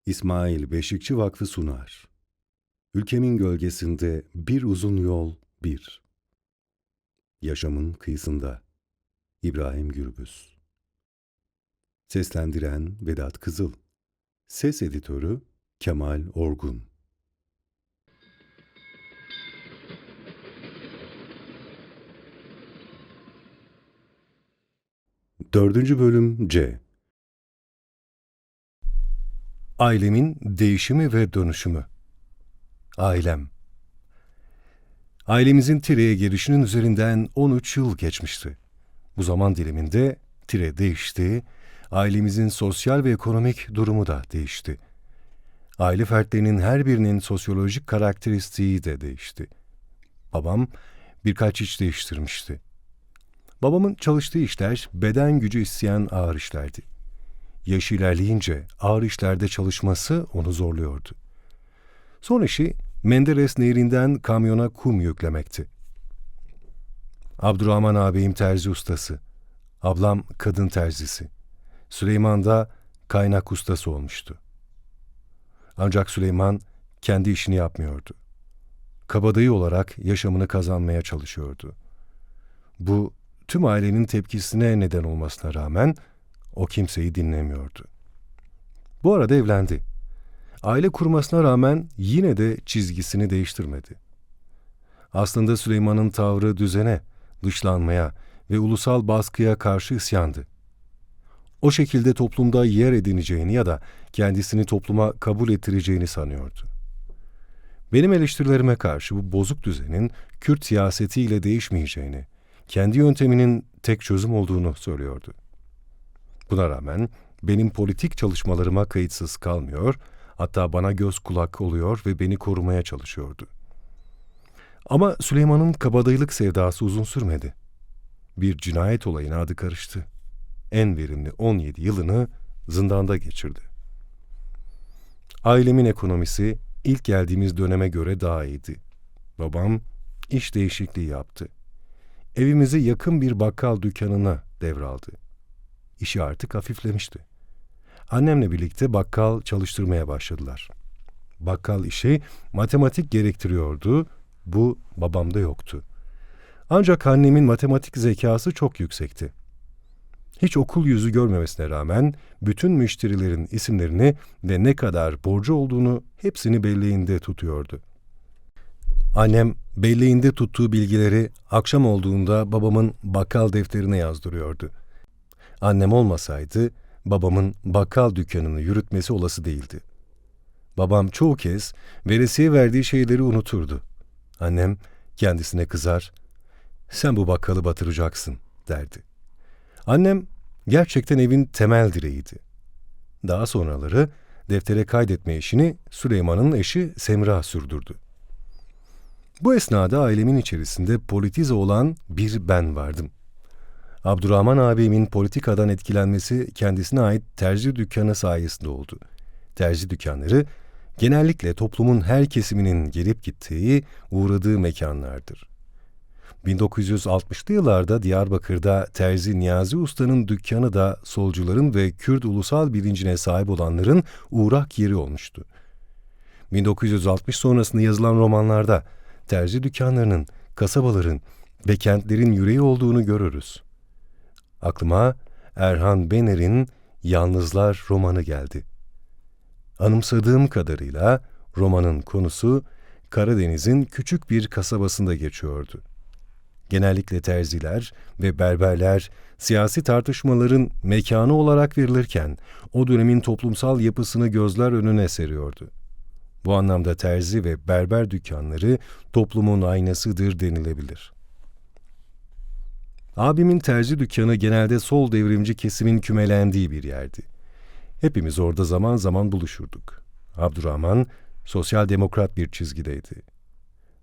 İsmail Beşikçi Vakfı sunar. Ülkemin gölgesinde bir uzun yol bir. Yaşamın kıyısında. İbrahim Gürbüz. Seslendiren Vedat Kızıl. Ses editörü Kemal Orgun. 4. Bölüm C. Ailemin değişimi ve dönüşümü. Ailem. Ailemizin Tire'ye gelişinin üzerinden 13 yıl geçmişti. Bu zaman diliminde Tire değişti, ailemizin sosyal ve ekonomik durumu da değişti. Aile fertlerinin her birinin sosyolojik karakteristiği de değişti. Babam birkaç iş değiştirmişti. Babamın çalıştığı işler beden gücü isteyen ağır işlerdi. Yaşı ilerleyince ağır işlerde çalışması onu zorluyordu. Son işi Menderes Nehri'nden kamyona kum yüklemekti. Abdurrahman ağabeyim terzi ustası, ablam kadın terzisi, Süleyman da kaynak ustası olmuştu. Ancak Süleyman kendi işini yapmıyordu. Kabadayı olarak yaşamını kazanmaya çalışıyordu. Bu tüm ailenin tepkisine neden olmasına rağmen o kimseyi dinlemiyordu. Bu arada evlendi. Aile kurmasına rağmen yine de çizgisini değiştirmedi. Aslında Süleyman'ın tavrı düzene, dışlanmaya ve ulusal baskıya karşı isyandı. O şekilde toplumda yer edineceğini ya da kendisini topluma kabul ettireceğini sanıyordu. Benim eleştirilerime karşı bu bozuk düzenin Kürt siyasetiyle değişmeyeceğini, kendi yönteminin tek çözüm olduğunu söylüyordu. Buna rağmen benim politik çalışmalarıma kayıtsız kalmıyor, hatta bana göz kulak oluyor ve beni korumaya çalışıyordu. Ama Süleyman'ın kabadayılık sevdası uzun sürmedi. Bir cinayet olayına adı karıştı. En verimli 17 yılını zindanda geçirdi. Ailemin ekonomisi ilk geldiğimiz döneme göre daha iyiydi. Babam iş değişikliği yaptı. Evimizi yakın bir bakkal dükkanına devraldı. İşi artık hafiflemişti. Annemle birlikte bakkal çalıştırmaya başladılar. Bakkal işi matematik gerektiriyordu, bu babamda yoktu. Ancak annemin matematik zekası çok yüksekti. Hiç okul yüzü görmemesine rağmen bütün müşterilerin isimlerini ve ne kadar borcu olduğunu hepsini belleğinde tutuyordu. Annem belleğinde tuttuğu bilgileri akşam olduğunda babamın bakkal defterine yazdırıyordu. Annem olmasaydı babamın bakkal dükkanını yürütmesi olası değildi. Babam çoğu kez veresiye verdiği şeyleri unuturdu. Annem kendisine kızar, "Sen bu bakkalı batıracaksın," derdi. Annem gerçekten evin temel direğiydi. Daha sonraları deftere kaydetme işini Süleyman'ın eşi Semra sürdürdü. Bu esnada ailemin içerisinde politize olan bir ben vardım. Abdurrahman abimin politikadan etkilenmesi kendisine ait terzi dükkanı sayesinde oldu. Terzi dükkanları genellikle toplumun her kesiminin gelip gittiği, uğradığı mekanlardır. 1960'lı yıllarda Diyarbakır'da Terzi Niyazi Usta'nın dükkanı da solcuların ve Kürt ulusal bilincine sahip olanların uğrak yeri olmuştu. 1960 sonrasında yazılan romanlarda terzi dükkanlarının, kasabaların ve kentlerin yüreği olduğunu görürüz. Aklıma Erhan Bener'in Yalnızlar romanı geldi. Anımsadığım kadarıyla romanın konusu Karadeniz'in küçük bir kasabasında geçiyordu. Genellikle terziler ve berberler siyasi tartışmaların mekanı olarak verilirken o dönemin toplumsal yapısını gözler önüne seriyordu. Bu anlamda terzi ve berber dükkanları toplumun aynasıdır denilebilir. Abimin terzi dükkanı genelde sol devrimci kesimin kümelendiği bir yerdi. Hepimiz orada zaman zaman buluşurduk. Abdurrahman sosyal demokrat bir çizgideydi.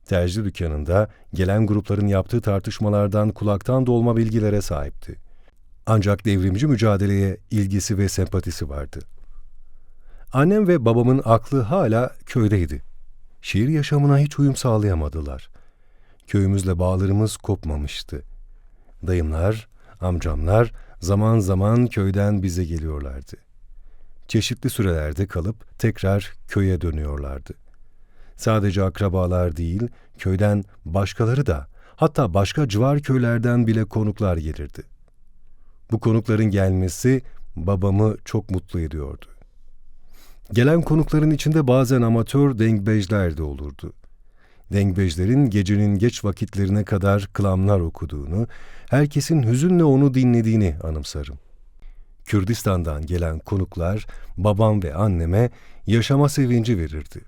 Terzi dükkanında gelen grupların yaptığı tartışmalardan kulaktan dolma bilgilere sahipti. Ancak devrimci mücadeleye ilgisi ve sempatisi vardı. Annem ve babamın aklı hala köydeydi. Şehir yaşamına hiç uyum sağlayamadılar. Köyümüzle bağlarımız kopmamıştı. Dayımlar, amcamlar zaman zaman köyden bize geliyorlardı. Çeşitli sürelerde kalıp tekrar köye dönüyorlardı. Sadece akrabalar değil, köyden başkaları da, hatta başka civar köylerden bile konuklar gelirdi. Bu konukların gelmesi babamı çok mutlu ediyordu. Gelen konukların içinde bazen amatör dengbejler de olurdu. Dengbejlerin gecenin geç vakitlerine kadar kılamlar okuduğunu, herkesin hüzünle onu dinlediğini anımsarım. Kürdistan'dan gelen konuklar babam ve anneme yaşama sevinci verirdi.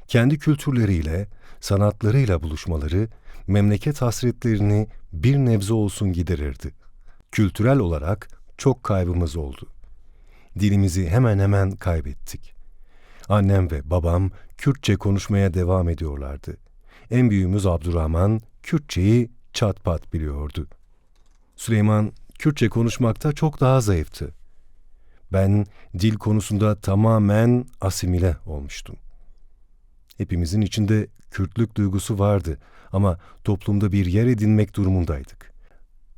Kendi kültürleriyle, sanatlarıyla buluşmaları memleket hasretlerini bir nebze olsun giderirdi. Kültürel olarak çok kaybımız oldu. Dilimizi hemen hemen kaybettik. Annem ve babam Kürtçe konuşmaya devam ediyorlardı. En büyüğümüz Abdurrahman Kürtçeyi çat pat biliyordu. Süleyman Kürtçe konuşmakta çok daha zayıftı. Ben dil konusunda tamamen asimile olmuştum. Hepimizin içinde Kürtlük duygusu vardı ama toplumda bir yer edinmek durumundaydık.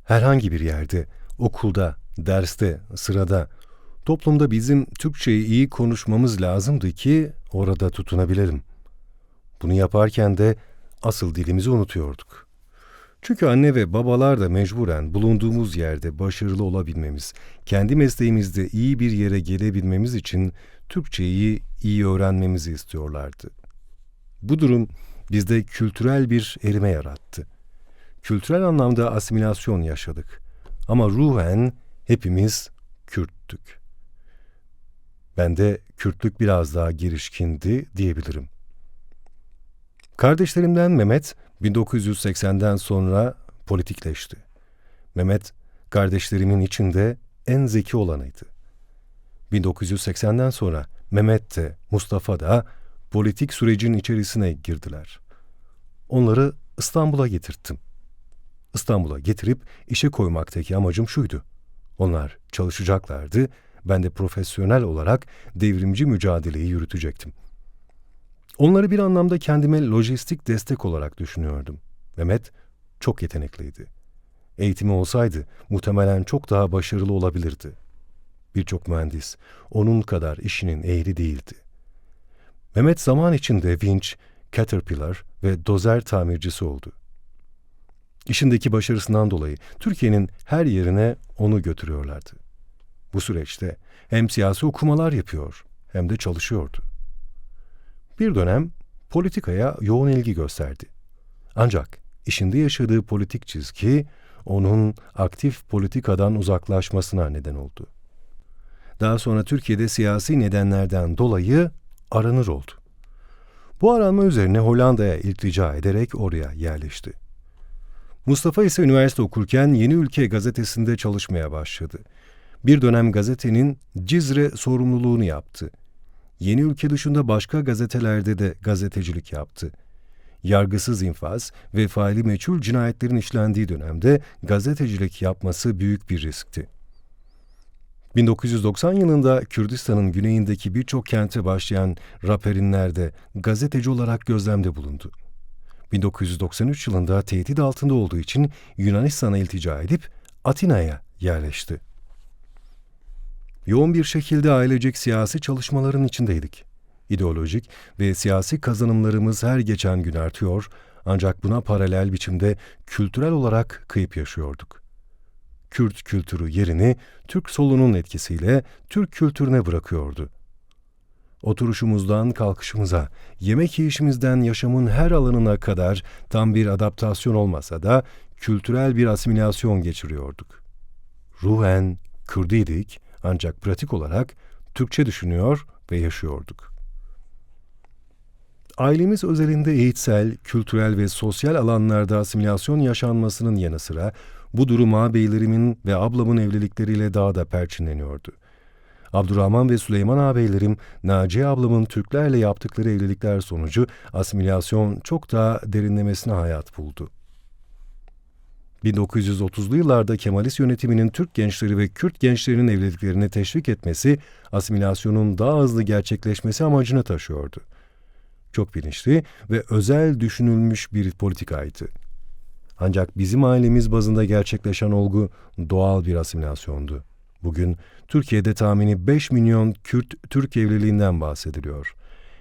Herhangi bir yerde, okulda, derste, sırada, toplumda bizim Türkçeyi iyi konuşmamız lazımdı ki orada tutunabilelim. Bunu yaparken de asıl dilimizi unutuyorduk. Çünkü anne ve babalar da mecburen bulunduğumuz yerde başarılı olabilmemiz, kendi mesleğimizde iyi bir yere gelebilmemiz için Türkçeyi iyi öğrenmemizi istiyorlardı. Bu durum bizde kültürel bir erime yarattı. Kültürel anlamda asimilasyon yaşadık. Ama ruhen hepimiz Kürttük. Bende Kürtlük biraz daha girişkindi diyebilirim. Kardeşlerimden Mehmet 1980'den sonra politikleşti. Mehmet, kardeşlerimin içinde en zeki olanıydı. 1980'den sonra Mehmet de Mustafa da politik sürecin içerisine girdiler. Onları İstanbul'a getirttim. İstanbul'a getirip işe koymaktaki amacım şuydu. Onlar çalışacaklardı, ben de profesyonel olarak devrimci mücadeleyi yürütecektim. Onları bir anlamda kendime lojistik destek olarak düşünüyordum. Mehmet çok yetenekliydi. Eğitimi olsaydı muhtemelen çok daha başarılı olabilirdi. Birçok mühendis onun kadar işinin ehli değildi. Mehmet zaman içinde vinç, Caterpillar ve dozer tamircisi oldu. İşindeki başarısından dolayı Türkiye'nin her yerine onu götürüyorlardı. Bu süreçte hem siyasi okumalar yapıyor hem de çalışıyordu. Bir dönem politikaya yoğun ilgi gösterdi. Ancak işinde yaşadığı politik çizgi onun aktif politikadan uzaklaşmasına neden oldu. Daha sonra Türkiye'de siyasi nedenlerden dolayı aranır oldu. Bu aranma üzerine Hollanda'ya iltica ederek oraya yerleşti. Mustafa ise üniversite okurken Yeni Ülke gazetesinde çalışmaya başladı. Bir dönem gazetenin Cizre sorumluluğunu yaptı. Yeni Ülke dışında başka gazetelerde de gazetecilik yaptı. Yargısız infaz ve faili meçhul cinayetlerin işlendiği dönemde gazetecilik yapması büyük bir riskti. 1990 yılında Kürdistan'ın güneyindeki birçok kente başlayan raperinlerde gazeteci olarak gözlemde bulundu. 1993 yılında tehdit altında olduğu için Yunanistan'a iltica edip Atina'ya yerleşti. Yoğun bir şekilde ailecek siyasi çalışmaların içindeydik. İdeolojik ve siyasi kazanımlarımız her geçen gün artıyor, ancak buna paralel biçimde kültürel olarak kayıp yaşıyorduk. Kürt kültürü yerini Türk solunun etkisiyle Türk kültürüne bırakıyordu. Oturuşumuzdan kalkışımıza, yemek yiyişimizden yaşamın her alanına kadar tam bir adaptasyon olmasa da kültürel bir asimilasyon geçiriyorduk. Ruhen Kürdiydik ancak pratik olarak Türkçe düşünüyor ve yaşıyorduk. Ailemiz özelinde eğitsel, kültürel ve sosyal alanlarda asimilasyon yaşanmasının yanı sıra bu durum ağabeylerimin ve ablamın evlilikleriyle daha da perçinleniyordu. Abdurrahman ve Süleyman ağabeylerim, Naciye ablamın Türklerle yaptıkları evlilikler sonucu asimilasyon çok daha derinlemesine hayat buldu. 1930'lu yıllarda Kemalist yönetiminin Türk gençleri ve Kürt gençlerinin evliliklerini teşvik etmesi, asimilasyonun daha hızlı gerçekleşmesi amacını taşıyordu. Çok bilinçli ve özel düşünülmüş bir politikaydı. Ancak bizim ailemiz bazında gerçekleşen olgu doğal bir asimilasyondu. Bugün Türkiye'de tahmini 5 milyon Kürt-Türk evliliğinden bahsediliyor.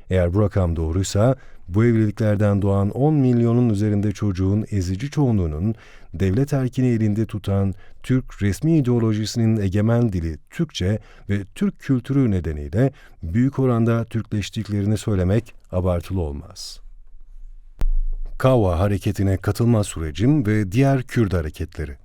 Eğer bu rakam doğruysa, bu evliliklerden doğan 10 milyonun üzerinde çocuğun ezici çoğunluğunun devlet erkini elinde tutan Türk resmi ideolojisinin egemen dili Türkçe ve Türk kültürü nedeniyle büyük oranda Türkleştiklerini söylemek abartılı olmaz. Kava hareketine katılma sürecim ve diğer Kürt hareketleri.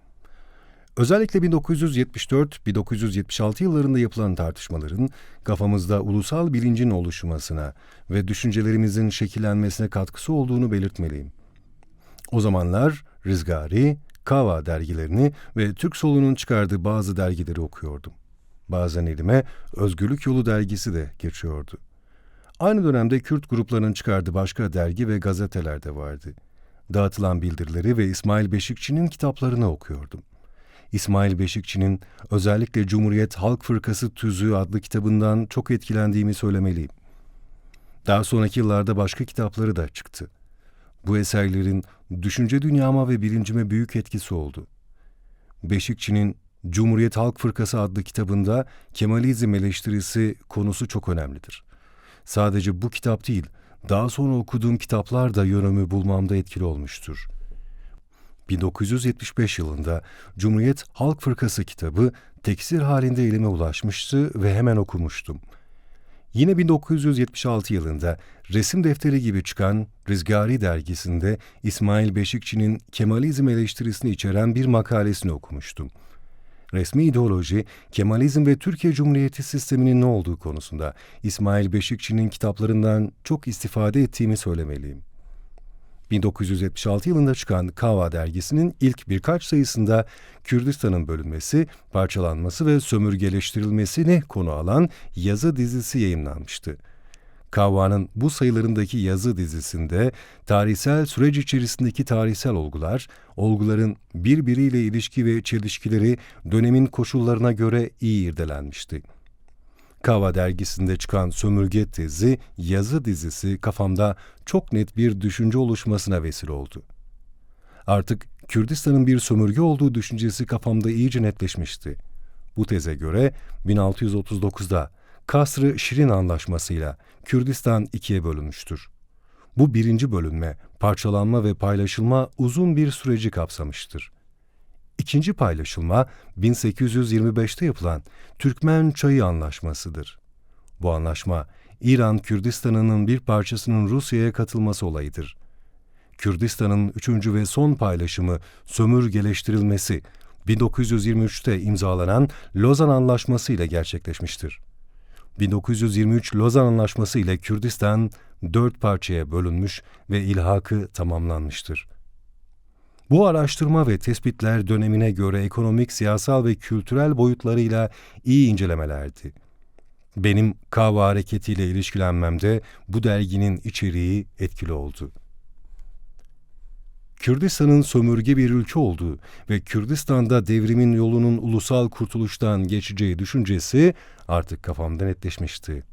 Özellikle 1974-1976 yıllarında yapılan tartışmaların kafamızda ulusal bilincin oluşmasına ve düşüncelerimizin şekillenmesine katkısı olduğunu belirtmeliyim. O zamanlar Rizgari, Kava dergilerini ve Türk Solu'nun çıkardığı bazı dergileri okuyordum. Bazen elime Özgürlük Yolu dergisi de geçiyordu. Aynı dönemde Kürt gruplarının çıkardığı başka dergi ve gazeteler de vardı. Dağıtılan bildirileri ve İsmail Beşikçi'nin kitaplarını okuyordum. İsmail Beşikçi'nin özellikle Cumhuriyet Halk Fırkası Tüzüğü adlı kitabından çok etkilendiğimi söylemeliyim. Daha sonraki yıllarda başka kitapları da çıktı. Bu eserlerin düşünce dünyama ve bilincime büyük etkisi oldu. Beşikçi'nin Cumhuriyet Halk Fırkası adlı kitabında Kemalizm eleştirisi konusu çok önemlidir. Sadece bu kitap değil, daha sonra okuduğum kitaplar da yönümü bulmamda etkili olmuştur. 1975 yılında Cumhuriyet Halk Fırkası kitabı teksir halinde elime ulaşmıştı ve hemen okumuştum. Yine 1976 yılında resim defteri gibi çıkan Rizgari dergisinde İsmail Beşikçi'nin Kemalizm eleştirisini içeren bir makalesini okumuştum. Resmi ideoloji, Kemalizm ve Türkiye Cumhuriyeti sisteminin ne olduğu konusunda İsmail Beşikçi'nin kitaplarından çok istifade ettiğimi söylemeliyim. 1976 yılında çıkan Kava dergisinin ilk birkaç sayısında Kürdistan'ın bölünmesi, parçalanması ve sömürgeleştirilmesini konu alan yazı dizisi yayımlanmıştı. Kava'nın bu sayılarındaki yazı dizisinde tarihsel süreç içerisindeki tarihsel olgular, olguların birbiriyle ilişki ve çelişkileri dönemin koşullarına göre iyi irdelenmişti. Kava dergisinde çıkan sömürge tezi, yazı dizisi kafamda çok net bir düşünce oluşmasına vesile oldu. Artık Kürdistan'ın bir sömürge olduğu düşüncesi kafamda iyice netleşmişti. Bu teze göre 1639'da Kasr-ı Şirin Anlaşması'yla Kürdistan ikiye bölünmüştür. Bu birinci bölünme, parçalanma ve paylaşılma uzun bir süreci kapsamıştır. İkinci paylaşılma 1825'te yapılan Türkmen Çayı Anlaşması'dır. Bu anlaşma, İran Kürdistan'ının bir parçasının Rusya'ya katılması olayıdır. Kürdistan'ın üçüncü ve son paylaşımı sömürgeleştirilmesi 1923'te imzalanan Lozan Anlaşması ile gerçekleşmiştir. 1923 Lozan Anlaşması ile Kürdistan 4 parçaya bölünmüş ve ilhakı tamamlanmıştır. Bu araştırma ve tespitler dönemine göre ekonomik, siyasal ve kültürel boyutlarıyla iyi incelemelerdi. Benim Kava hareketiyle ilişkilenmemde bu derginin içeriği etkili oldu. Kürdistan'ın sömürge bir ülke olduğu ve Kürdistan'da devrimin yolunun ulusal kurtuluştan geçeceği düşüncesi artık kafamda netleşmişti.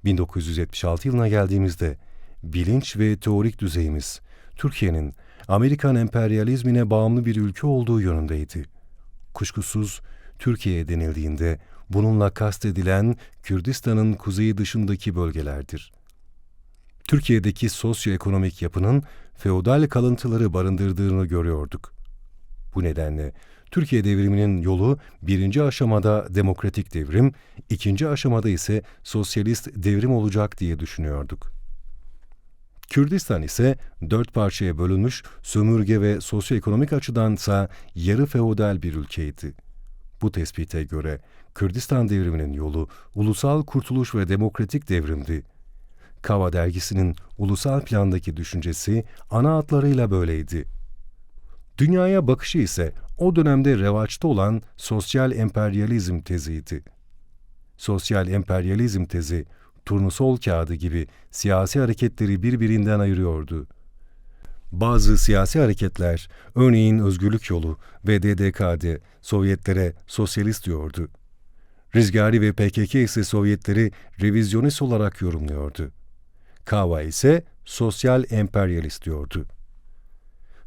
1976 yılına geldiğimizde bilinç ve teorik düzeyimiz Türkiye'nin Amerikan emperyalizmine bağımlı bir ülke olduğu yönündeydi. Kuşkusuz Türkiye denildiğinde bununla kastedilen Kürdistan'ın kuzeyi dışındaki bölgelerdir. Türkiye'deki sosyoekonomik yapının feodal kalıntıları barındırdığını görüyorduk. Bu nedenle Türkiye devriminin yolu birinci aşamada demokratik devrim, ikinci aşamada ise sosyalist devrim olacak diye düşünüyorduk. Kürdistan ise 4 parçaya bölünmüş, sömürge ve sosyoekonomik açıdansa yarı feodal bir ülkeydi. Bu tespite göre Kürdistan devriminin yolu ulusal kurtuluş ve demokratik devrimdi. Kava dergisinin ulusal plandaki düşüncesi ana hatlarıyla böyleydi. Dünyaya bakışı ise o dönemde revaçta olan sosyal emperyalizm teziydi. Sosyal emperyalizm tezi, turnusol kağıdı gibi siyasi hareketleri birbirinden ayırıyordu. Bazı siyasi hareketler, örneğin Özgürlük Yolu ve DDK'de Sovyetlere sosyalist diyordu. Rizgari ve PKK ise Sovyetleri revizyonist olarak yorumluyordu. Kava ise sosyal emperyalist diyordu.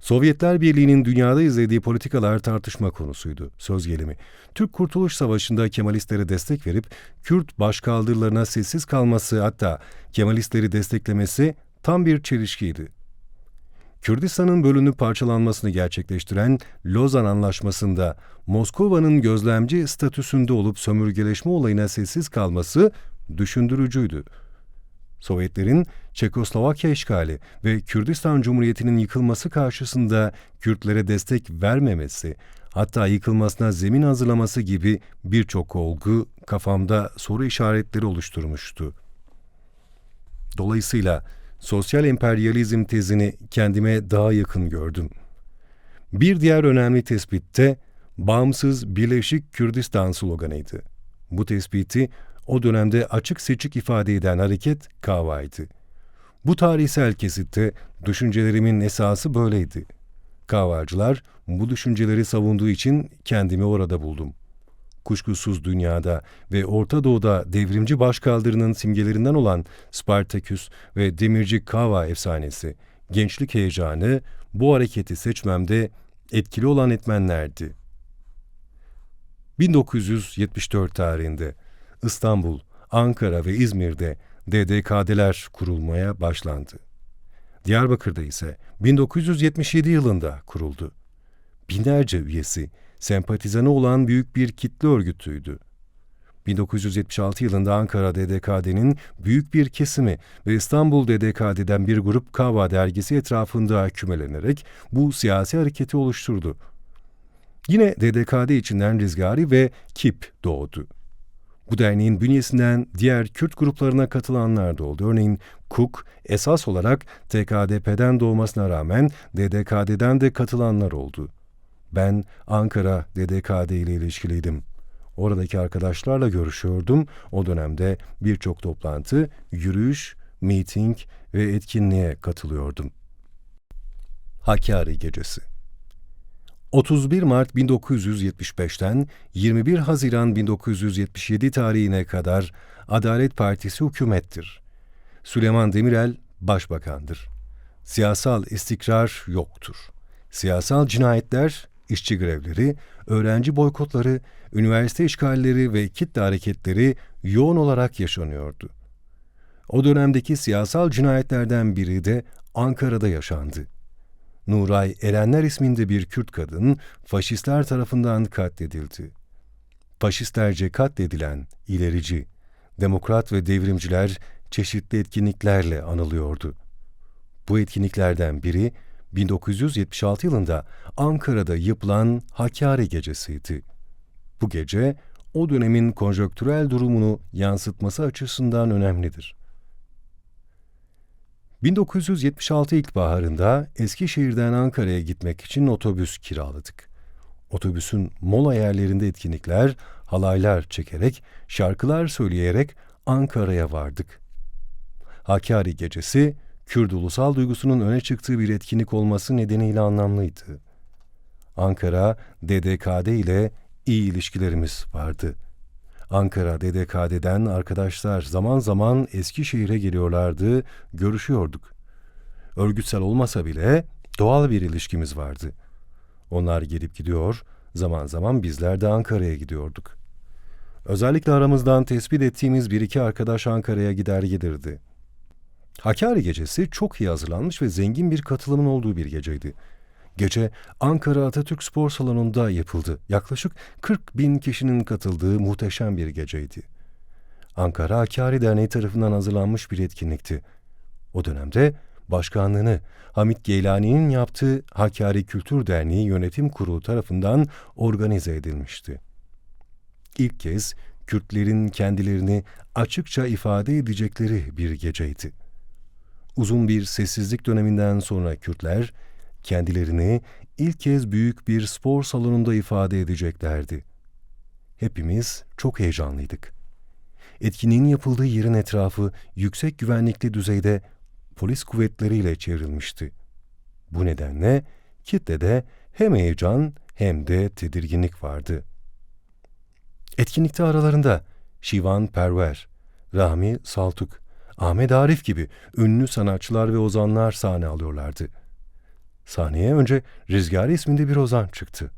Sovyetler Birliği'nin dünyada izlediği politikalar tartışma konusuydu. Söz gelimi, Türk Kurtuluş Savaşı'nda Kemalistlere destek verip Kürt başkaldırılarına sessiz kalması, hatta Kemalistleri desteklemesi tam bir çelişkiydi. Kürdistan'ın bölünüp parçalanmasını gerçekleştiren Lozan Anlaşması'nda Moskova'nın gözlemci statüsünde olup sömürgeleşme olayına sessiz kalması düşündürücüydü. Sovyetlerin Çekoslovakya işgali ve Kürdistan Cumhuriyeti'nin yıkılması karşısında Kürtlere destek vermemesi, hatta yıkılmasına zemin hazırlaması gibi birçok olgu kafamda soru işaretleri oluşturmuştu. Dolayısıyla sosyal emperyalizm tezini kendime daha yakın gördüm. Bir diğer önemli tespit de bağımsız Birleşik Kürdistan sloganıydı. Bu tespiti o dönemde açık seçik ifade eden hareket Kava'ydı. Bu tarihsel kesitte düşüncelerimin esası böyleydi. Kavacılar bu düşünceleri savunduğu için kendimi orada buldum. Kuşkusuz dünyada ve Orta Doğu'da devrimci başkaldırının simgelerinden olan Spartaküs ve Demirci Kava efsanesi, gençlik heyecanı bu hareketi seçmemde etkili olan etmenlerdi. 1974 tarihinde İstanbul, Ankara ve İzmir'de DDK'deler kurulmaya başlandı. Diyarbakır'da ise 1977 yılında kuruldu. Binlerce üyesi, sempatizanı olan büyük bir kitle örgütüydü. 1976 yılında Ankara DDK'denin büyük bir kesimi ve İstanbul DDK'den bir grup Kava dergisi etrafında kümelenerek bu siyasi hareketi oluşturdu. Yine DDK'de içinden Rizgari ve KİP doğdu. Bu derneğin bünyesinden diğer Kürt gruplarına katılanlar da oldu. Örneğin KUK esas olarak TKDP'den doğmasına rağmen DDK'den de katılanlar oldu. Ben Ankara DDKD ile ilişkiliydim. Oradaki arkadaşlarla görüşüyordum. O dönemde birçok toplantı, yürüyüş, miting ve etkinliğe katılıyordum. Hakkari Gecesi 31 Mart 1975'ten 21 Haziran 1977 tarihine kadar Adalet Partisi hükümettir. Süleyman Demirel başbakandır. Siyasal istikrar yoktur. Siyasal cinayetler, işçi grevleri, öğrenci boykotları, üniversite işgalleri ve kitle hareketleri yoğun olarak yaşanıyordu. O dönemdeki siyasal cinayetlerden biri de Ankara'da yaşandı. Nuray Erenler isminde bir Kürt kadın faşistler tarafından katledildi. Faşistlerce katledilen ilerici, demokrat ve devrimciler çeşitli etkinliklerle anılıyordu. Bu etkinliklerden biri 1976 yılında Ankara'da yapılan Hakkari Gecesi'ydi. Bu gece o dönemin konjonktürel durumunu yansıtması açısından önemlidir. 1976 ilkbaharında Eskişehir'den Ankara'ya gitmek için otobüs kiraladık. Otobüsün mola yerlerinde etkinlikler, halaylar çekerek, şarkılar söyleyerek Ankara'ya vardık. Hakkari Gecesi, Kürt ulusal duygusunun öne çıktığı bir etkinlik olması nedeniyle anlamlıydı. Ankara, DDKD ile iyi ilişkilerimiz vardı. Ankara DDKD'den arkadaşlar zaman zaman Eskişehir'e geliyorlardı, görüşüyorduk. Örgütsel olmasa bile doğal bir ilişkimiz vardı. Onlar gelip gidiyor, zaman zaman bizler de Ankara'ya gidiyorduk. Özellikle aramızdan tespit ettiğimiz bir iki arkadaş Ankara'ya gider gelirdi. Hakkari Gecesi çok iyi hazırlanmış ve zengin bir katılımın olduğu bir geceydi. Gece Ankara Atatürk Spor Salonu'nda yapıldı. Yaklaşık 40 bin kişinin katıldığı muhteşem bir geceydi. Ankara Hakkari Derneği tarafından hazırlanmış bir etkinlikti. O dönemde başkanlığını Hamit Geylani'nin yaptığı Hakkari Kültür Derneği Yönetim Kurulu tarafından organize edilmişti. İlk kez Kürtlerin kendilerini açıkça ifade edecekleri bir geceydi. Uzun bir sessizlik döneminden sonra Kürtler, kendilerini ilk kez büyük bir spor salonunda ifade edeceklerdi. Hepimiz çok heyecanlıydık. Etkinliğin yapıldığı yerin etrafı yüksek güvenlikli düzeyde polis kuvvetleriyle çevrilmişti. Bu nedenle kitlede hem heyecan hem de tedirginlik vardı. Etkinlikte aralarında Şivan Perver, Rahmi Saltuk, Ahmet Arif gibi ünlü sanatçılar ve ozanlar sahne alıyorlardı. Sahneye önce Rüzgar isminde bir ozan çıktı.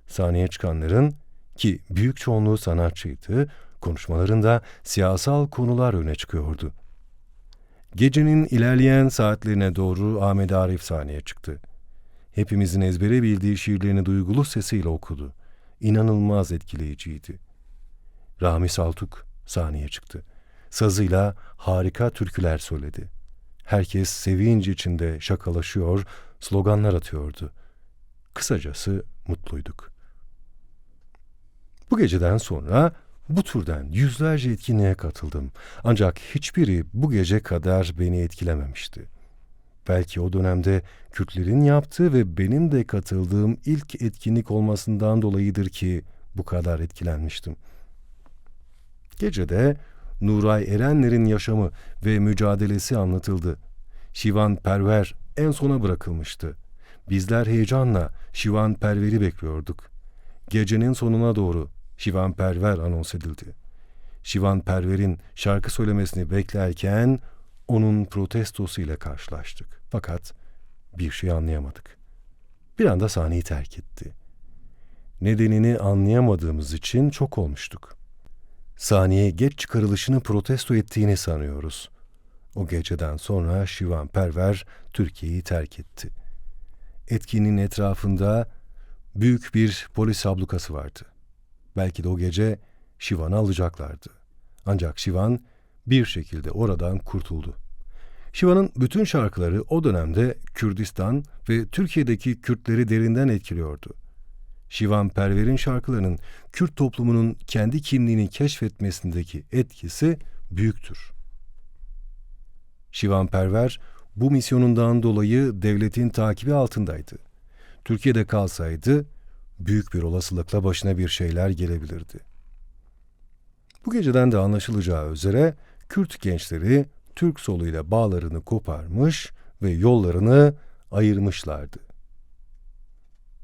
Sahneye çıkanların, ki büyük çoğunluğu sanatçıydı, konuşmalarında siyasal konular öne çıkıyordu. Gecenin ilerleyen saatlerine doğru Ahmet Arif sahneye çıktı. Hepimizin ezbere bildiği şiirlerini duygulu sesiyle okudu. İnanılmaz etkileyiciydi. Ramiz Altuk sahneye çıktı. Sazıyla harika türküler söyledi. Herkes sevinç içinde şakalaşıyor, sloganlar atıyordu. Kısacası mutluyduk. Bu geceden sonra bu türden yüzlerce etkinliğe katıldım. Ancak hiçbiri bu gece kadar beni etkilememişti. Belki o dönemde Kürtlerin yaptığı ve benim de katıldığım ilk etkinlik olmasından dolayıdır ki bu kadar etkilenmiştim. Gecede Nuray Erenler'in yaşamı ve mücadelesi anlatıldı. Şivan Perver en sona bırakılmıştı. Bizler heyecanla Şivan Perver'i bekliyorduk. Gecenin sonuna doğru Şivan Perver anons edildi. Şivan Perver'in şarkı söylemesini beklerken onun protestosuyla karşılaştık. Fakat bir şey anlayamadık. Bir anda sahneyi terk etti. Nedenini anlayamadığımız için çok olmuştuk. Sahneye geç çıkarılışını protesto ettiğini sanıyoruz. O geceden sonra Şivan Perver Türkiye'yi terk etti. Etkinin etrafında büyük bir polis ablukası vardı. Belki de o gece Şivan'ı alacaklardı. Ancak Şivan bir şekilde oradan kurtuldu. Şivan'ın bütün şarkıları o dönemde Kürdistan ve Türkiye'deki Kürtleri derinden etkiliyordu. Şivan Perver'in şarkılarının Kürt toplumunun kendi kimliğini keşfetmesindeki etkisi büyüktür. Şivan Perver bu misyonundan dolayı devletin takibi altındaydı. Türkiye'de kalsaydı büyük bir olasılıkla başına bir şeyler gelebilirdi. Bu geceden de anlaşılacağı üzere Kürt gençleri Türk soluyla bağlarını koparmış ve yollarını ayırmışlardı.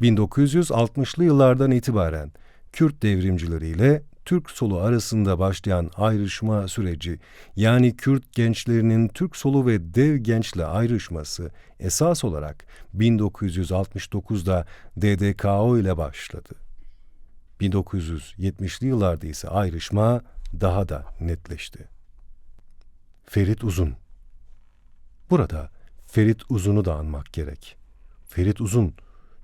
1960'lı yıllardan itibaren Kürt devrimcileriyle Türk solu arasında başlayan ayrışma süreci, yani Kürt gençlerinin Türk solu ve Dev Genç'le ayrışması esas olarak 1969'da DDKO ile başladı. 1970'li yıllarda ise ayrışma daha da netleşti. Ferit Uzun. Burada Ferit Uzun'u da anmak gerek. Ferit Uzun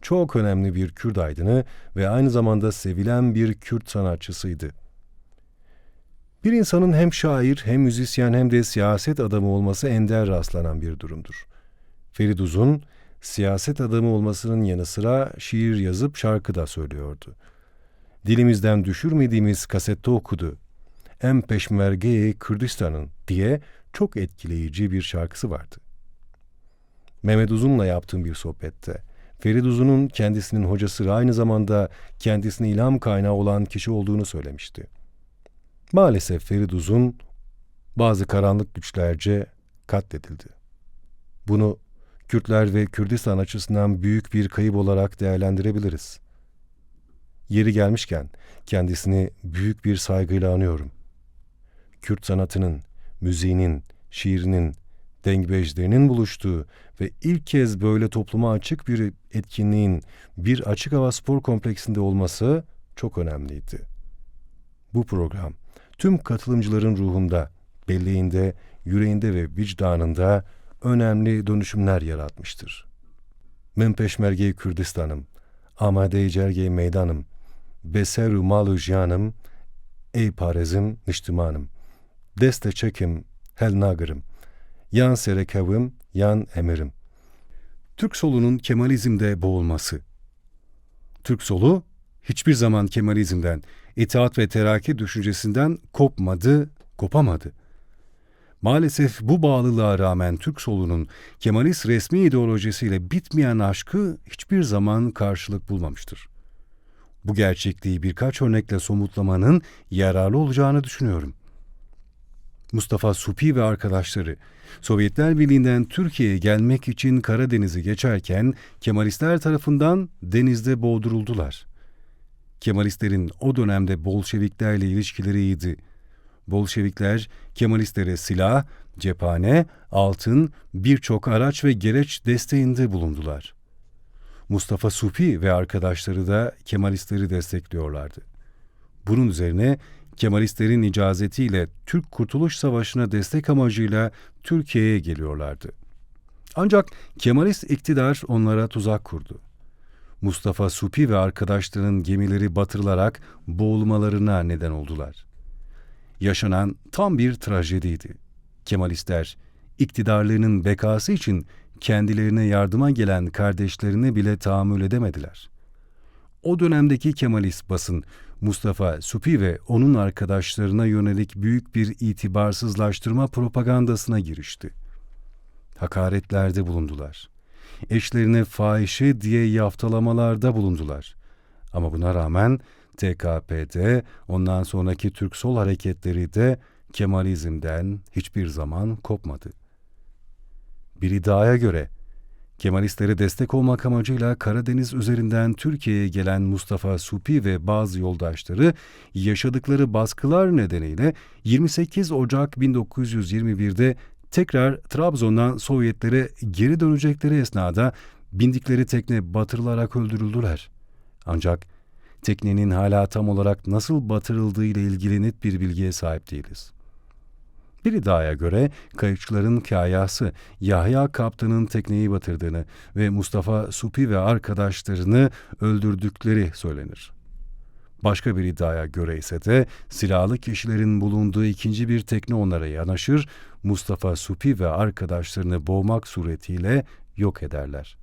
çok önemli bir Kürt aydını ve aynı zamanda sevilen bir Kürt sanatçısıydı. Bir insanın hem şair, hem müzisyen, hem de siyaset adamı olması ender rastlanan bir durumdur. Ferit Uzun, siyaset adamı olmasının yanı sıra şiir yazıp şarkı da söylüyordu. Dilimizden düşürmediğimiz kasette okudu. Em Peşmerge-i Kürdistan'ın diye çok etkileyici bir şarkısı vardı. Mehmet Uzun'la yaptığım bir sohbette, Ferit Uzun'un kendisinin hocası ve aynı zamanda kendisine ilham kaynağı olan kişi olduğunu söylemişti. Maalesef Ferit Uzun bazı karanlık güçlerce katledildi. Bunu Kürtler ve Kürdistan açısından büyük bir kayıp olarak değerlendirebiliriz. Yeri gelmişken kendisini büyük bir saygıyla anıyorum. Kürt sanatının, müziğinin, şiirinin, dengbejlerinin buluştuğu ve ilk kez böyle topluma açık bir etkinliğin bir açık hava spor kompleksinde olması çok önemliydi. Bu program tüm katılımcıların ruhunda, belleğinde, yüreğinde ve vicdanında önemli dönüşümler yaratmıştır. Min Peşmerge-i Kürdistan'ım, Amade-i Cerge-i Meydanım, Beser-ü Mal-ü Jiyanım, Ey Parezim Niştimanım, Deste çekim Hel Nagırım, Yan Serekavım, Yan Emirim. Türk solunun Kemalizm'de boğulması. Türk solu hiçbir zaman Kemalizm'den, itaat ve terakki düşüncesinden kopmadı, kopamadı. Maalesef bu bağlılığa rağmen Türk solunun Kemalist resmi ideolojisiyle bitmeyen aşkı hiçbir zaman karşılık bulmamıştır. Bu gerçekliği birkaç örnekle somutlamanın yararlı olacağını düşünüyorum. Mustafa Supi ve arkadaşları Sovyetler Birliği'nden Türkiye'ye gelmek için Karadeniz'i geçerken Kemalistler tarafından denizde boğduruldular. Kemalistlerin o dönemde Bolşeviklerle ilişkileri iyiydi. Bolşevikler Kemalistlere silah, cephane, altın, birçok araç ve gereç desteğinde bulundular. Mustafa Suphi ve arkadaşları da Kemalistleri destekliyorlardı. Bunun üzerine Kemalistlerin icazetiyle Türk Kurtuluş Savaşı'na destek amacıyla Türkiye'ye geliyorlardı. Ancak Kemalist iktidar onlara tuzak kurdu. Mustafa Suphi ve arkadaşlarının gemileri batırılarak boğulmalarına neden oldular. Yaşanan tam bir trajediydi. Kemalistler, iktidarlarının bekası için kendilerine yardıma gelen kardeşlerine bile tahammül edemediler. O dönemdeki Kemalist basın, Mustafa Suphi ve onun arkadaşlarına yönelik büyük bir itibarsızlaştırma propagandasına girişti. Hakaretlerde bulundular. Eşlerine fahişe diye yaftalamalarda bulundular. Ama buna rağmen TKP'de, ondan sonraki Türk sol hareketleri de Kemalizmden hiçbir zaman kopmadı. Bir iddiaya göre Kemalistlere destek olmak amacıyla Karadeniz üzerinden Türkiye'ye gelen Mustafa Suphi ve bazı yoldaşları yaşadıkları baskılar nedeniyle 28 Ocak 1921'de tekrar Trabzon'dan Sovyetlere geri dönecekleri esnada bindikleri tekne batırılarak öldürüldüler. Ancak teknenin hala tam olarak nasıl batırıldığı ile ilgili net bir bilgiye sahip değiliz. Bir iddiaya göre kayıkçıların kayası Yahya Kaptan'ın tekneyi batırdığını ve Mustafa Suphi ve arkadaşlarını öldürdükleri söylenir. Başka bir iddiaya göre ise de silahlı kişilerin bulunduğu ikinci bir tekne onlara yanaşır, Mustafa Suphi ve arkadaşlarını boğmak suretiyle yok ederler.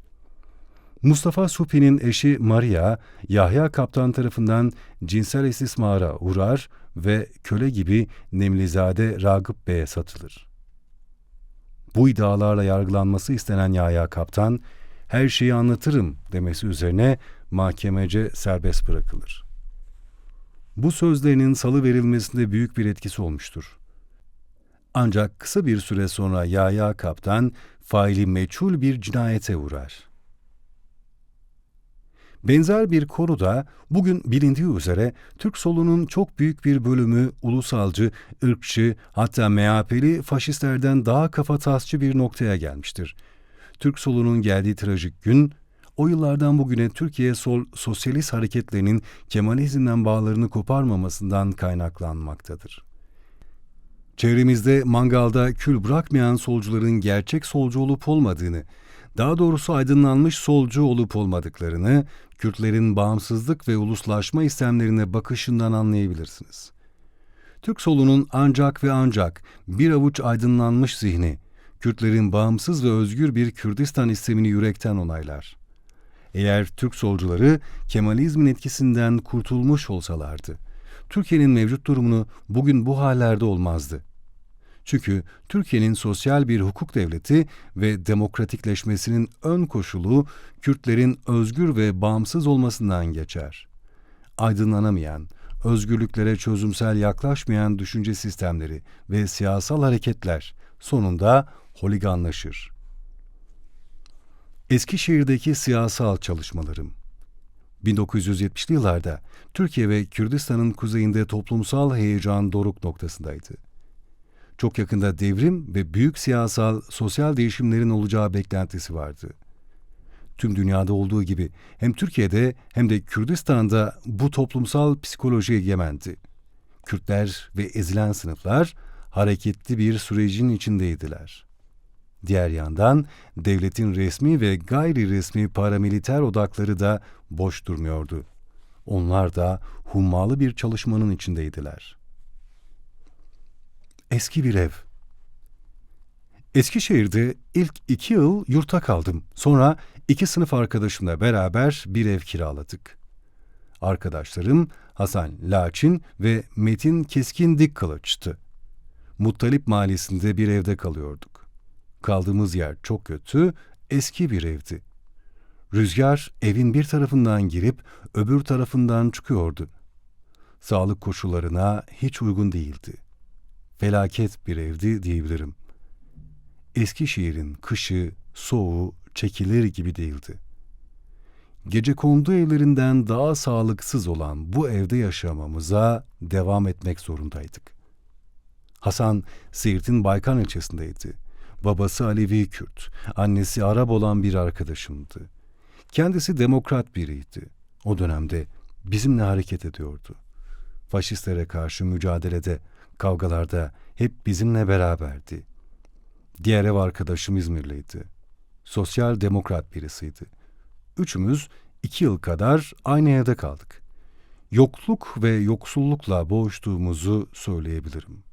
Mustafa Suphi'nin eşi Maria, Yahya Kaptan tarafından cinsel istismara uğrar ve köle gibi Nemlizade Ragıp Bey'e satılır. Bu iddialarla yargılanması istenen Yahya Kaptan, her şeyi anlatırım demesi üzerine mahkemece serbest bırakılır. Bu sözlerinin salıverilmesinde büyük bir etkisi olmuştur. Ancak kısa bir süre sonra Yahya Kaptan, faili meçhul bir cinayete uğrar. Benzer bir konuda bugün bilindiği üzere Türk solunun çok büyük bir bölümü ulusalcı, ırkçı, hatta MHP'li faşistlerden daha kafatasçı bir noktaya gelmiştir. Türk solunun geldiği trajik gün, o yıllardan bugüne Türkiye sosyalist hareketlerinin Kemalizmden bağlarını koparmamasından kaynaklanmaktadır. Çevremizde mangalda kül bırakmayan solcuların gerçek solcu olup olmadığını, daha doğrusu aydınlanmış solcu olup olmadıklarını, Kürtlerin bağımsızlık ve uluslaşma istemlerine bakışından anlayabilirsiniz. Türk solunun ancak ve ancak bir avuç aydınlanmış zihni, Kürtlerin bağımsız ve özgür bir Kürdistan istemini yürekten onaylar. Eğer Türk solcuları Kemalizmin etkisinden kurtulmuş olsalardı, Türkiye'nin mevcut durumunu bugün bu hallerde olmazdı. Çünkü Türkiye'nin sosyal bir hukuk devleti ve demokratikleşmesinin ön koşulu Kürtlerin özgür ve bağımsız olmasından geçer. Aydınlanamayan, özgürlüklere çözümsel yaklaşmayan düşünce sistemleri ve siyasal hareketler sonunda holiganlaşır. Eskişehir'deki siyasal çalışmalarım 1970'li yıllarda Türkiye ve Kürdistan'ın kuzeyinde toplumsal heyecan doruk noktasındaydı. Çok yakında devrim ve büyük siyasal, sosyal değişimlerin olacağı beklentisi vardı. Tüm dünyada olduğu gibi hem Türkiye'de hem de Kürdistan'da bu toplumsal psikoloji egemendi. Kürtler ve ezilen sınıflar hareketli bir sürecin içindeydiler. Diğer yandan devletin resmi ve gayri resmi paramiliter odakları da boş durmuyordu. Onlar da hummalı bir çalışmanın içindeydiler. Eski bir ev. Eskişehir'de ilk 2 yıl yurtta kaldım. Sonra 2 sınıf arkadaşımla beraber bir ev kiraladık. Arkadaşlarım Hasan Laçin ve Metin Keskin Dikkılıç'tı. Muttalip Mahallesi'nde bir evde kalıyorduk. Kaldığımız yer çok kötü, eski bir evdi. Rüzgar evin bir tarafından girip öbür tarafından çıkıyordu. Sağlık koşullarına hiç uygun değildi. Felaket bir evdi diyebilirim. Eskişehir'in kışı, soğuğu çekilir gibi değildi. Gecekondu evlerinden daha sağlıksız olan bu evde yaşamamıza devam etmek zorundaydık. Hasan, Siirt'in Baykan ilçesindeydi. Babası Alevi Kürt, annesi Arap olan bir arkadaşımdı. Kendisi demokrat biriydi. O dönemde bizimle hareket ediyordu. Faşistlere karşı mücadelede, kavgalarda hep bizimle beraberdi. Diğer ev arkadaşım İzmirliydi. Sosyal demokrat birisiydi. Üçümüz 2 yıl kadar aynı evde kaldık. Yokluk ve yoksullukla boğuştuğumuzu söyleyebilirim.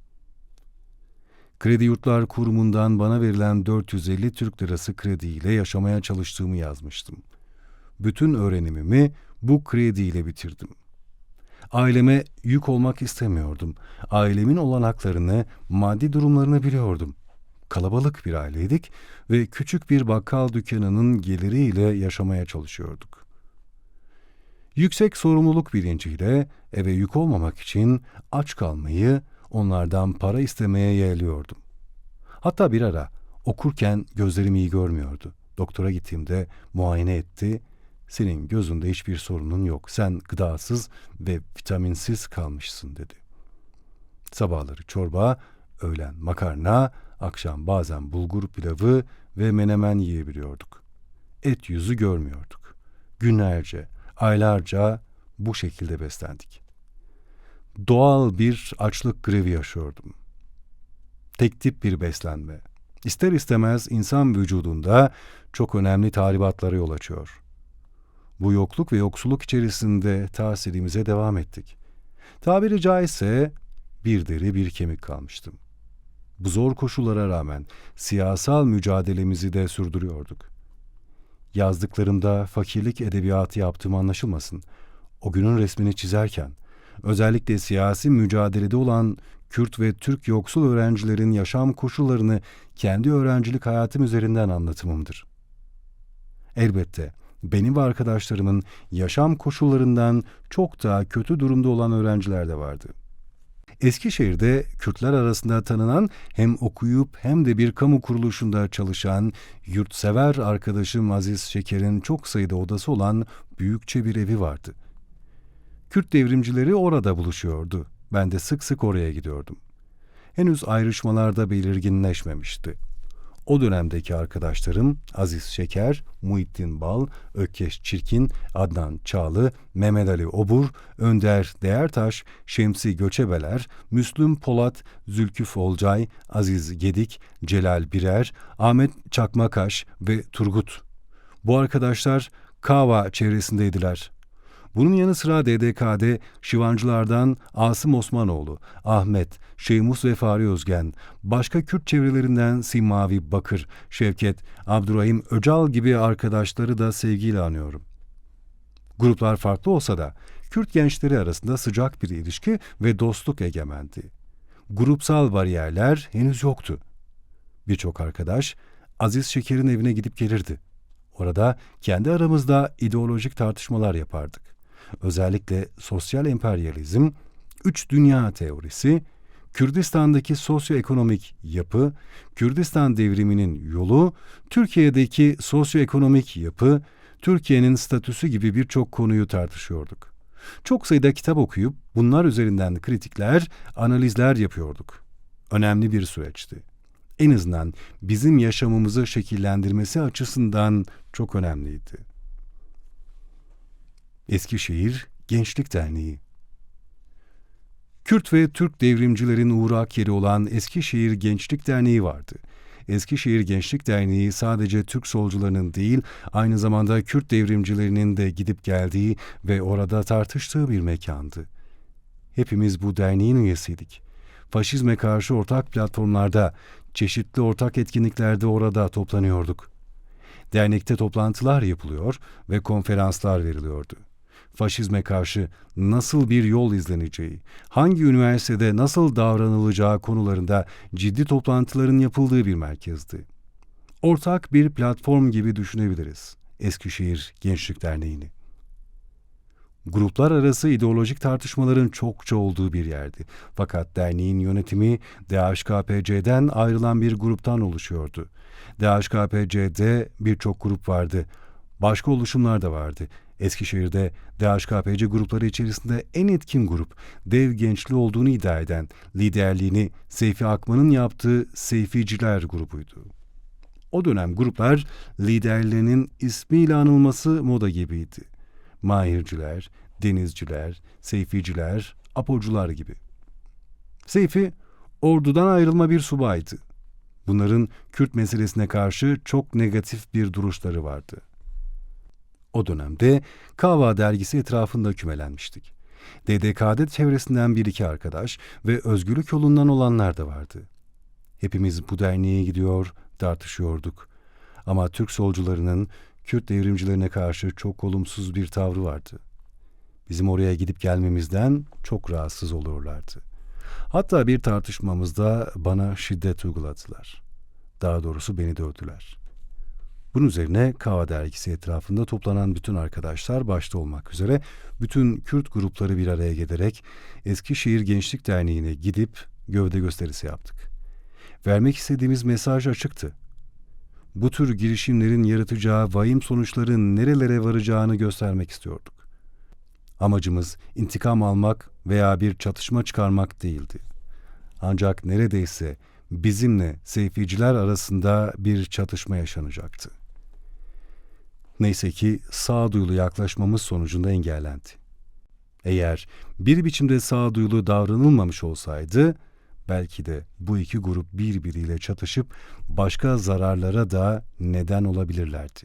Kredi Yurtlar Kurumu'ndan bana verilen 450 Türk lirası krediyle yaşamaya çalıştığımı yazmıştım. Bütün öğrenimimi bu krediyle bitirdim. Aileme yük olmak istemiyordum. Ailemin olanaklarını, maddi durumlarını biliyordum. Kalabalık bir aileydik ve küçük bir bakkal dükkanının geliriyle yaşamaya çalışıyorduk. Yüksek sorumluluk bilinciyle eve yük olmamak için aç kalmayı, onlardan para istemeye yeğliyordum. Hatta bir ara okurken gözlerim iyi görmüyordu. Doktora gittiğimde muayene etti. Senin gözünde hiçbir sorunun yok. Sen gıdasız ve vitaminsiz kalmışsın dedi. Sabahları çorba, öğlen makarna, akşam bazen bulgur pilavı ve menemen yiyebiliyorduk. Et yüzü görmüyorduk. Günlerce, aylarca bu şekilde beslendik. Doğal bir açlık grevi yaşıyordum. Tek tip bir beslenme. İster istemez insan vücudunda çok önemli tahribatlara yol açıyor. Bu yokluk ve yoksulluk içerisinde tahsilimize devam ettik. Tabiri caizse bir deri bir kemik kalmıştım. Bu zor koşullara rağmen siyasal mücadelemizi de sürdürüyorduk. Yazdıklarımda fakirlik edebiyatı yaptığım anlaşılmasın. O günün resmini çizerken, özellikle siyasi mücadelede olan Kürt ve Türk yoksul öğrencilerin yaşam koşullarını kendi öğrencilik hayatım üzerinden anlatımımdır. Elbette benim ve arkadaşlarımın yaşam koşullarından çok daha kötü durumda olan öğrenciler de vardı. Eskişehir'de Kürtler arasında tanınan, hem okuyup hem de bir kamu kuruluşunda çalışan yurtsever arkadaşım Aziz Şeker'in çok sayıda odası olan büyükçe bir evi vardı. Kürt devrimcileri orada buluşuyordu. Ben de sık sık oraya gidiyordum. Henüz ayrışmalar da belirginleşmemişti. O dönemdeki arkadaşlarım Aziz Şeker, Muhittin Bal, Ökkeş Çirkin, Adnan Çağlı, Mehmet Ali Obur, Önder Değertaş, Şemsi Göçebeler, Müslüm Polat, Zülküf Olcay, Aziz Gedik, Celal Birer, Ahmet Çakmakaş ve Turgut. Bu arkadaşlar Kava çevresindeydiler. Bunun yanı sıra DDK'de şivancılardan Asım Osmanoğlu, Ahmet, Şeymus ve Fahri Özgen, başka Kürt çevrelerinden Simavi Bakır, Şevket, Abdurrahim Öcal gibi arkadaşları da sevgiyle anıyorum. Gruplar farklı olsa da Kürt gençleri arasında sıcak bir ilişki ve dostluk egemendi. Grupsal bariyerler henüz yoktu. Birçok arkadaş Aziz Şeker'in evine gidip gelirdi. Orada kendi aramızda ideolojik tartışmalar yapardık. Özellikle sosyal emperyalizm, üç dünya teorisi, Kürdistan'daki sosyoekonomik yapı, Kürdistan devriminin yolu, Türkiye'deki sosyoekonomik yapı, Türkiye'nin statüsü gibi birçok konuyu tartışıyorduk. Çok sayıda kitap okuyup bunlar üzerinden kritikler, analizler yapıyorduk. Önemli bir süreçti. En azından bizim yaşamımızı şekillendirmesi açısından çok önemliydi. Eskişehir Gençlik Derneği. Kürt ve Türk devrimcilerin uğrak yeri olan Eskişehir Gençlik Derneği vardı. Eskişehir Gençlik Derneği sadece Türk solcularının değil, aynı zamanda Kürt devrimcilerinin de gidip geldiği ve orada tartıştığı bir mekandı. Hepimiz bu derneğin üyesiydik. Faşizme karşı ortak platformlarda, çeşitli ortak etkinliklerde orada toplanıyorduk. Dernekte toplantılar yapılıyor ve konferanslar veriliyordu. Faşizme karşı nasıl bir yol izleneceği, hangi üniversitede nasıl davranılacağı konularında ciddi toplantıların yapıldığı bir merkezdi. Ortak bir platform gibi düşünebiliriz Eskişehir Gençlik Derneği'ni. Gruplar arası ideolojik tartışmaların çokça olduğu bir yerdi. Fakat derneğin yönetimi DHKPC'den ayrılan bir gruptan oluşuyordu. DHKPC'de birçok grup vardı. Başka oluşumlar da vardı. Eskişehir'de DHKPC grupları içerisinde en etkin grup, Dev Gençliği olduğunu iddia eden, liderliğini Seyfi Akman'ın yaptığı Seyficiler grubuydu. O dönem gruplar liderlerinin ismiyle anılması moda gibiydi. Mahirciler, denizciler, seyficiler, apocular gibi. Seyfi, ordudan ayrılma bir subaydı. Bunların Kürt meselesine karşı çok negatif bir duruşları vardı. O dönemde Kava dergisi etrafında kümelenmiştik. DDK'de çevresinden bir iki arkadaş ve özgürlük yolundan olanlar da vardı. Hepimiz bu derneğe gidiyor, tartışıyorduk. Ama Türk solcularının Kürt devrimcilerine karşı çok olumsuz bir tavrı vardı. Bizim oraya gidip gelmemizden çok rahatsız oluyorlardı. Hatta bir tartışmamızda bana şiddet uyguladılar. Daha doğrusu beni dövdüler. Bunun üzerine Kava dergisi etrafında toplanan bütün arkadaşlar başta olmak üzere bütün Kürt grupları bir araya gelerek Eskişehir Gençlik Derneği'ne gidip gövde gösterisi yaptık. Vermek istediğimiz mesaj açıktı. Bu tür girişimlerin yaratacağı vahim sonuçların nerelere varacağını göstermek istiyorduk. Amacımız intikam almak veya bir çatışma çıkarmak değildi. Ancak neredeyse bizimle Seyficiler arasında bir çatışma yaşanacaktı. Neyse ki sağduyulu yaklaşmamız sonucunda engellendi. Eğer bir biçimde sağduyulu davranılmamış olsaydı, belki de bu iki grup birbiriyle çatışıp başka zararlara da neden olabilirlerdi.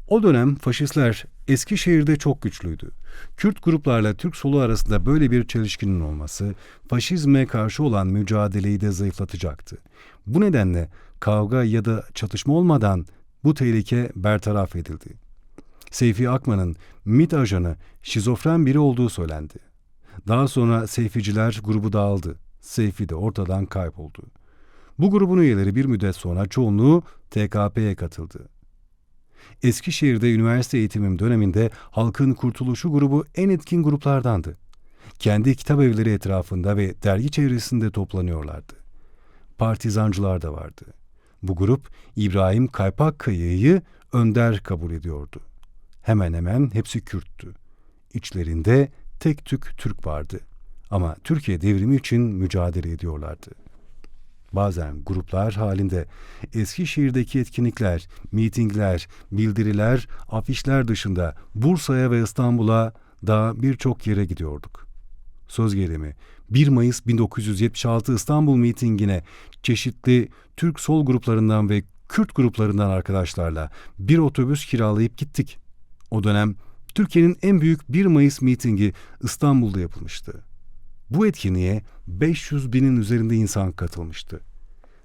O dönem faşistler Eskişehir'de çok güçlüydü. Kürt gruplarla Türk solu arasında böyle bir çelişkinin olması, faşizme karşı olan mücadeleyi de zayıflatacaktı. Bu nedenle kavga ya da çatışma olmadan bu tehlike bertaraf edildi. Seyfi Akman'ın MİT ajanı şizofren biri olduğu söylendi. Daha sonra Seyficiler grubu dağıldı. Seyfi de ortadan kayboldu. Bu grubun üyeleri bir müddet sonra çoğunluğu TKP'ye katıldı. Eskişehir'de üniversite eğitimim döneminde Halkın Kurtuluşu grubu en etkin gruplardandı. Kendi kitap evleri etrafında ve dergi çevresinde toplanıyorlardı. Partizancılar da vardı. Bu grup İbrahim Kaypakkaya'yı önder kabul ediyordu. Hemen hemen hepsi Kürttü. İçlerinde tek tük Türk vardı. Ama Türkiye devrimi için mücadele ediyorlardı. Bazen gruplar halinde Eskişehir'deki etkinlikler, mitingler, bildiriler, afişler dışında Bursa'ya ve İstanbul'a daha birçok yere gidiyorduk. Söz gelimi 1 Mayıs 1976 İstanbul mitingine çeşitli Türk sol gruplarından ve Kürt gruplarından arkadaşlarla bir otobüs kiralayıp gittik. O dönem Türkiye'nin en büyük 1 Mayıs mitingi İstanbul'da yapılmıştı. Bu etkinliğe 500 binin üzerinde insan katılmıştı.